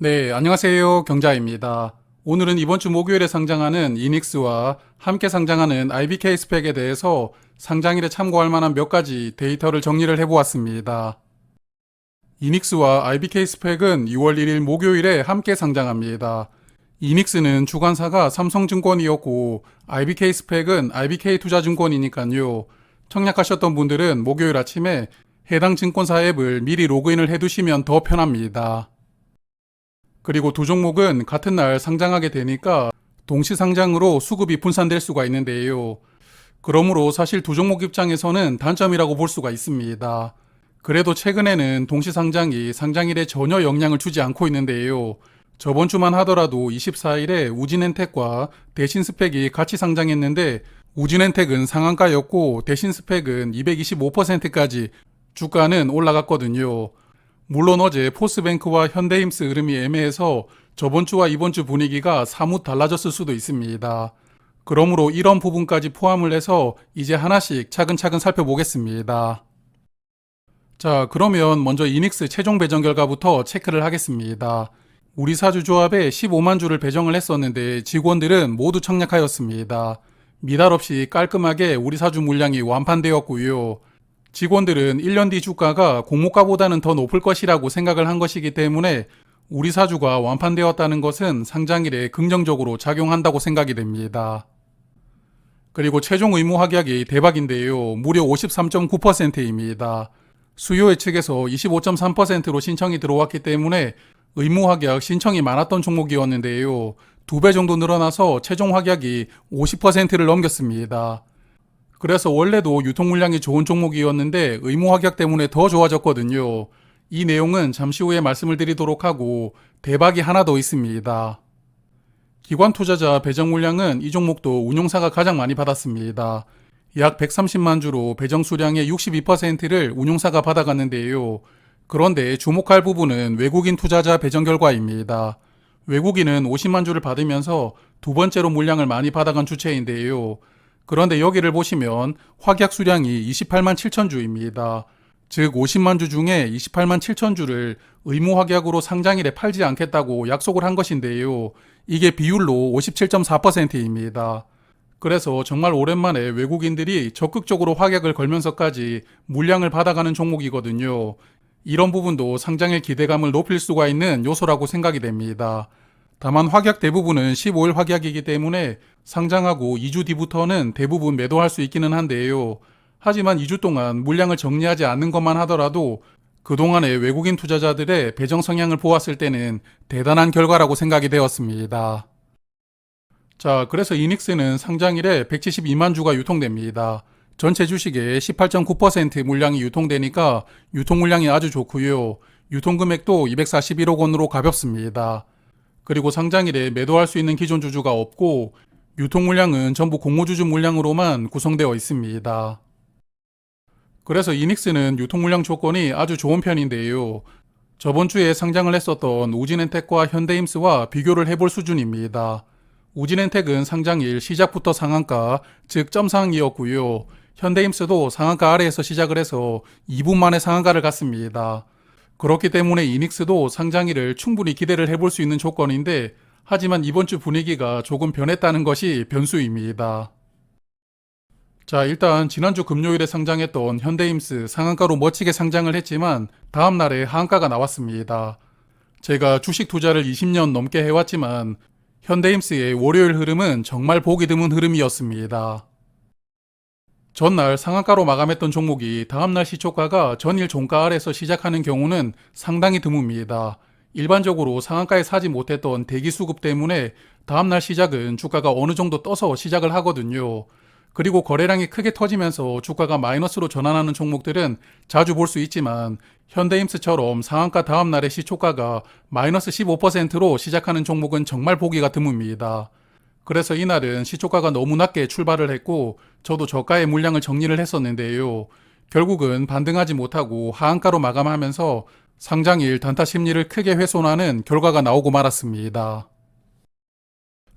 네, 안녕하세요. 경자입니다. 오늘은 이번 주 목요일에 상장하는 이닉스와 함께 상장하는 IBK 스펙에 대해서 상장일에 참고할 만한 몇 가지 데이터를 정리를 해보았습니다. 이닉스와 IBK 스펙은 6월 1일 목요일에 함께 상장합니다. 이닉스는 주관사가 삼성증권이었고 IBK 스펙은 IBK 투자증권이니까요. 청약하셨던 분들은 목요일 아침에 해당 증권사 앱을 미리 로그인을 해두시면 더 편합니다. 그리고 두 종목은 같은 날 상장하게 되니까 동시 상장으로 수급이 분산될 수가 있는데요. 그러므로 사실 두 종목 입장에서는 단점이라고 볼 수가 있습니다. 그래도 최근에는 동시 상장이 상장일에 전혀 영향을 주지 않고 있는데요. 저번 주만 하더라도 24일에 우진엔텍과 대신스펙이 같이 상장했는데 우진엔텍은 상한가였고 대신스펙은 225%까지 주가는 올라갔거든요. 물론 어제 포스뱅크와 현대힘스 흐름이 애매해서 저번 주와 이번 주 분위기가 사뭇 달라졌을 수도 있습니다. 그러므로 이런 부분까지 포함을 해서 이제 하나씩 차근차근 살펴보겠습니다. 자, 그러면 먼저 이닉스 최종 배정 결과부터 체크를 하겠습니다. 우리 사주 조합에 15만 주를 배정을 했었는데 직원들은 모두 청약하였습니다. 미달 없이 깔끔하게 우리 사주 물량이 완판되었고요. 직원들은 1년 뒤 주가가 공모가보다는 더 높을 것이라고 생각을 한 것이기 때문에 우리 사주가 완판되었다는 것은 상장일에 긍정적으로 작용한다고 생각이 됩니다. 그리고 최종 의무 확약이 대박인데요. 무려 53.9%입니다. 수요 예측에서 25.3%로 신청이 들어왔기 때문에 의무 확약 신청이 많았던 종목이었는데요. 2배 정도 늘어나서 최종 확약이 50%를 넘겼습니다. 그래서 원래도 유통 물량이 좋은 종목이었는데 의무 확약 때문에 더 좋아졌거든요. 이 내용은 잠시 후에 말씀을 드리도록 하고 대박이 하나 더 있습니다. 기관 투자자 배정 물량은 이 종목도 운용사가 가장 많이 받았습니다. 약 130만 주로 배정 수량의 62%를 운용사가 받아갔는데요. 그런데 주목할 부분은 외국인 투자자 배정 결과입니다. 외국인은 50만 주를 받으면서 두 번째로 물량을 많이 받아간 주체인데요. 그런데 여기를 보시면 확약 수량이 28만 7천 주입니다. 즉 50만 주 중에 28만 7천 주를 의무 확약으로 상장일에 팔지 않겠다고 약속을 한 것인데요. 이게 비율로 57.4%입니다. 그래서 정말 오랜만에 외국인들이 적극적으로 확약을 걸면서까지 물량을 받아가는 종목이거든요. 이런 부분도 상장의 기대감을 높일 수가 있는 요소라고 생각이 됩니다. 다만 확약 대부분은 15일 확약이기 때문에 상장하고 2주 뒤부터는 대부분 매도할 수 있기는 한데요. 하지만 2주 동안 물량을 정리하지 않는 것만 하더라도 그동안의 외국인 투자자들의 배정 성향을 보았을 때는 대단한 결과라고 생각이 되었습니다. 자, 그래서 이닉스는 상장일에 172만 주가 유통됩니다. 전체 주식의 18.9% 물량이 유통되니까 유통 물량이 아주 좋고요. 유통 금액도 241억 원으로 가볍습니다. 그리고 상장일에 매도할 수 있는 기존 주주가 없고 유통 물량은 전부 공모주주 물량으로만 구성되어 있습니다. 그래서 이닉스는 유통 물량 조건이 아주 좋은 편인데요. 저번 주에 상장을 했었던 우진엔텍과 현대힘스와 비교를 해볼 수준입니다. 우진엔텍은 상장일 시작부터 상한가, 즉 점상이었고요. 현대힘스도 상한가 아래에서 시작을 해서 2분 만에 상한가를 갔습니다. 그렇기 때문에 이닉스도 상장일을 충분히 기대를 해볼 수 있는 조건인데 하지만 이번 주 분위기가 조금 변했다는 것이 변수입니다. 자, 일단 지난주 금요일에 상장했던 현대힘스 상한가로 멋지게 상장을 했지만 다음날에 하한가가 나왔습니다. 제가 주식 투자를 20년 넘게 해왔지만 현대힘스의 월요일 흐름은 정말 보기 드문 흐름이었습니다. 전날 상한가로 마감했던 종목이 다음날 시초가가 전일 종가 아래에서 시작하는 경우는 상당히 드뭅니다. 일반적으로 상한가에 사지 못했던 대기 수급 때문에 다음날 시작은 주가가 어느 정도 떠서 시작을 하거든요. 그리고 거래량이 크게 터지면서 주가가 마이너스로 전환하는 종목들은 자주 볼 수 있지만 현대힘스처럼 상한가 다음날의 시초가가 마이너스 15%로 시작하는 종목은 정말 보기가 드뭅니다. 그래서 이날은 시초가가 너무 낮게 출발을 했고 저도 저가의 물량을 정리를 했었는데요. 결국은 반등하지 못하고 하한가로 마감하면서 상장일 단타 심리를 크게 훼손하는 결과가 나오고 말았습니다.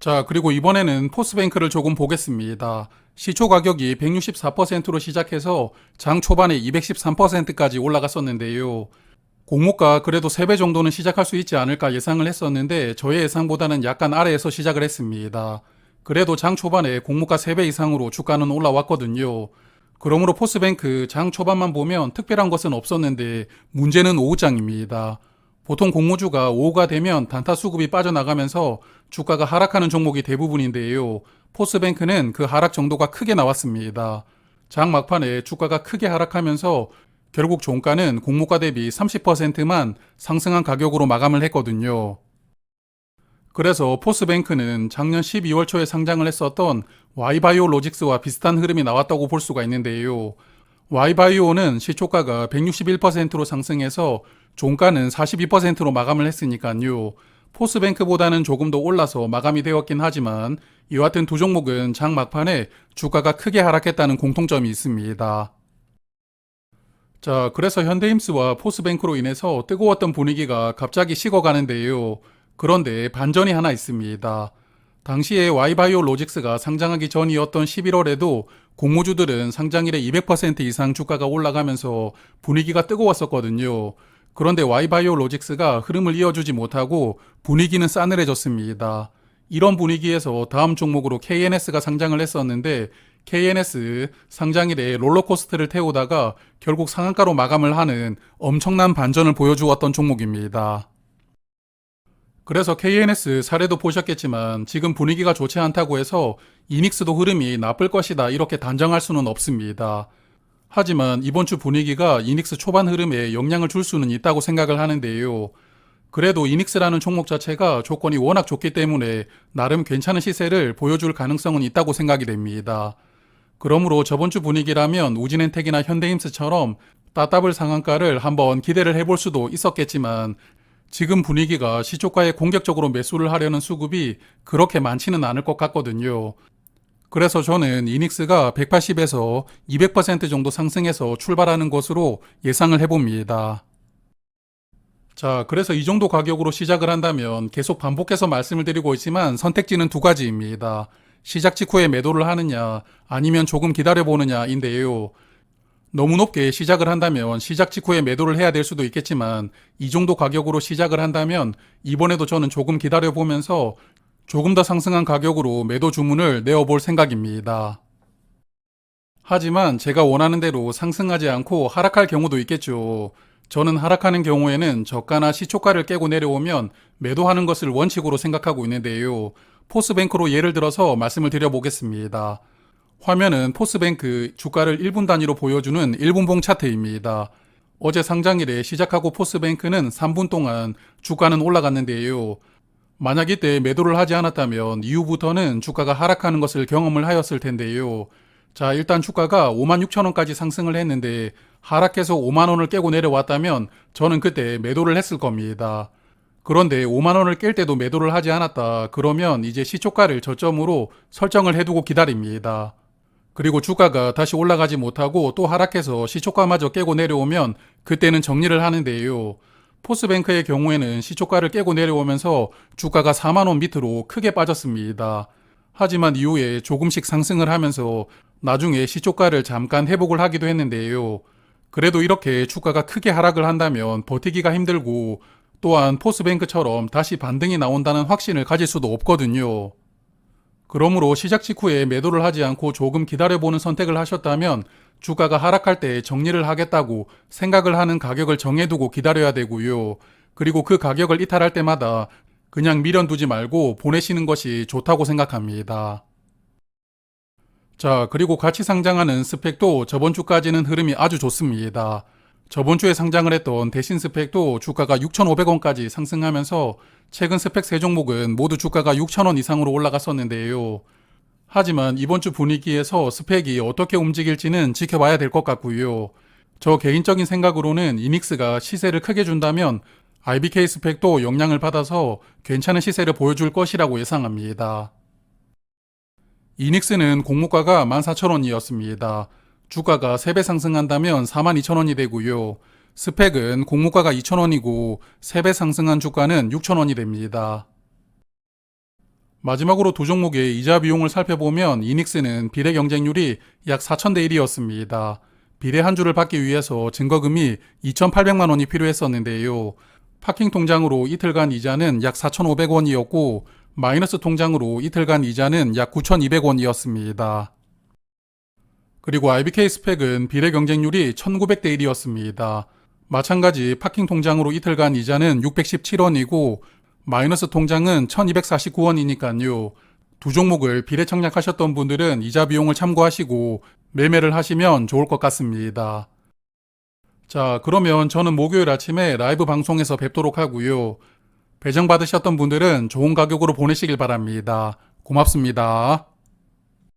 자, 그리고 이번에는 포스뱅크를 조금 보겠습니다. 시초 가격이 164%로 시작해서 장 초반에 213%까지 올라갔었는데요. 공모가 그래도 3배 정도는 시작할 수 있지 않을까 예상을 했었는데 저의 예상보다는 약간 아래에서 시작을 했습니다. 그래도 장 초반에 공모가 3배 이상으로 주가는 올라왔거든요. 그러므로 포스뱅크 장 초반만 보면 특별한 것은 없었는데 문제는 오후장입니다. 보통 공모주가 오후가 되면 단타 수급이 빠져나가면서 주가가 하락하는 종목이 대부분인데요. 포스뱅크는 그 하락 정도가 크게 나왔습니다. 장 막판에 주가가 크게 하락하면서 결국 종가는 공모가 대비 30%만 상승한 가격으로 마감을 했거든요. 그래서 포스뱅크는 작년 12월 초에 상장을 했었던 Y바이오 로직스와 비슷한 흐름이 나왔다고 볼 수가 있는데요. Y바이오는 시초가가 161%로 상승해서 종가는 42%로 마감을 했으니까요. 포스뱅크보다는 조금 더 올라서 마감이 되었긴 하지만 여하튼 두 종목은 장 막판에 주가가 크게 하락했다는 공통점이 있습니다. 자, 그래서 현대임스와 포스뱅크로 인해서 뜨거웠던 분위기가 갑자기 식어가는데요. 그런데 반전이 하나 있습니다. 당시에 Y바이오 로직스가 상장하기 전이었던 11월에도 공모주들은 상장일에 200% 이상 주가가 올라가면서 분위기가 뜨거웠었거든요. 그런데 Y바이오 로직스가 흐름을 이어주지 못하고 분위기는 싸늘해졌습니다. 이런 분위기에서 다음 종목으로 KNS가 상장을 했었는데 KNS 상장일에 롤러코스터를 태우다가 결국 상한가로 마감을 하는 엄청난 반전을 보여주었던 종목입니다. 그래서 KNS 사례도 보셨겠지만 지금 분위기가 좋지 않다고 해서 이닉스도 흐름이 나쁠 것이다 이렇게 단정할 수는 없습니다. 하지만 이번 주 분위기가 이닉스 초반 흐름에 영향을 줄 수는 있다고 생각을 하는데요. 그래도 이닉스라는 종목 자체가 조건이 워낙 좋기 때문에 나름 괜찮은 시세를 보여줄 가능성은 있다고 생각이 됩니다. 그러므로 저번 주 분위기라면 우진엔텍이나 현대임스처럼 따따블 상한가를 한번 기대를 해볼 수도 있었겠지만 지금 분위기가 시초가에 공격적으로 매수를 하려는 수급이 그렇게 많지는 않을 것 같거든요. 그래서 저는 이닉스가 180에서 200% 정도 상승해서 출발하는 것으로 예상을 해봅니다. 자, 그래서 이 정도 가격으로 시작을 한다면 계속 반복해서 말씀을 드리고 있지만 선택지는 두 가지입니다. 시작 직후에 매도를 하느냐 아니면 조금 기다려보느냐인데요. 너무 높게 시작을 한다면 시작 직후에 매도를 해야 될 수도 있겠지만 이 정도 가격으로 시작을 한다면 이번에도 저는 조금 기다려보면서 조금 더 상승한 가격으로 매도 주문을 내어볼 생각입니다. 하지만 제가 원하는 대로 상승하지 않고 하락할 경우도 있겠죠. 저는 하락하는 경우에는 저가나 시초가를 깨고 내려오면 매도하는 것을 원칙으로 생각하고 있는데요. 포스뱅크로 예를 들어서 말씀을 드려보겠습니다. 화면은 포스뱅크 주가를 1분 단위로 보여주는 1분봉 차트입니다. 어제 상장일에 시작하고 포스뱅크는 3분 동안 주가는 올라갔는데요. 만약 이때 매도를 하지 않았다면 이후부터는 주가가 하락하는 것을 경험을 하였을 텐데요. 자, 일단 주가가 56,000원까지 상승을 했는데 하락해서 5만원을 깨고 내려왔다면 저는 그때 매도를 했을 겁니다. 그런데 5만원을 깰 때도 매도를 하지 않았다. 그러면 이제 시초가를 저점으로 설정을 해두고 기다립니다. 그리고 주가가 다시 올라가지 못하고 또 하락해서 시초가마저 깨고 내려오면 그때는 정리를 하는데요. 포스뱅크의 경우에는 시초가를 깨고 내려오면서 주가가 4만원 밑으로 크게 빠졌습니다. 하지만 이후에 조금씩 상승을 하면서 나중에 시초가를 잠깐 회복을 하기도 했는데요. 그래도 이렇게 주가가 크게 하락을 한다면 버티기가 힘들고 또한 포스뱅크처럼 다시 반등이 나온다는 확신을 가질 수도 없거든요. 그러므로 시작 직후에 매도를 하지 않고 조금 기다려보는 선택을 하셨다면 주가가 하락할 때 정리를 하겠다고 생각을 하는 가격을 정해두고 기다려야 되고요. 그리고 그 가격을 이탈할 때마다 그냥 미련두지 말고 보내시는 것이 좋다고 생각합니다. 자, 그리고 같이 상장하는 스펙도 저번 주까지는 흐름이 아주 좋습니다. 저번 주에 상장을 했던 대신 스펙도 주가가 6,500원까지 상승하면서 최근 스펙 3종목은 모두 주가가 6,000원 이상으로 올라갔었는데요. 하지만 이번 주 분위기에서 스펙이 어떻게 움직일지는 지켜봐야 될 것 같고요. 저 개인적인 생각으로는 이닉스가 시세를 크게 준다면 IBK 스펙도 영향을 받아서 괜찮은 시세를 보여줄 것이라고 예상합니다. 이닉스는 공모가가 14,000원이었습니다. 주가가 3배 상승한다면 42,000원이 되고요. 스펙은 공모가가 2,000원이고 3배 상승한 주가는 6,000원이 됩니다. 마지막으로 두 종목의 이자 비용을 살펴보면 이닉스는 비례 경쟁률이 약 4,000대 1이었습니다. 비례 한 주를 받기 위해서 증거금이 2,800만 원이 필요했었는데요. 파킹 통장으로 이틀간 이자는 약 4,500원이었고 마이너스 통장으로 이틀간 이자는 약 9,200원이었습니다. 그리고 IBK 스펙은 비례 경쟁률이 1900대 1이었습니다. 마찬가지 파킹 통장으로 이틀간 이자는 617원이고 마이너스 통장은 1249원이니까요. 두 종목을 비례 청약하셨던 분들은 이자 비용을 참고하시고 매매를 하시면 좋을 것 같습니다. 자, 그러면 저는 목요일 아침에 라이브 방송에서 뵙도록 하고요. 배정 받으셨던 분들은 좋은 가격으로 보내시길 바랍니다. 고맙습니다.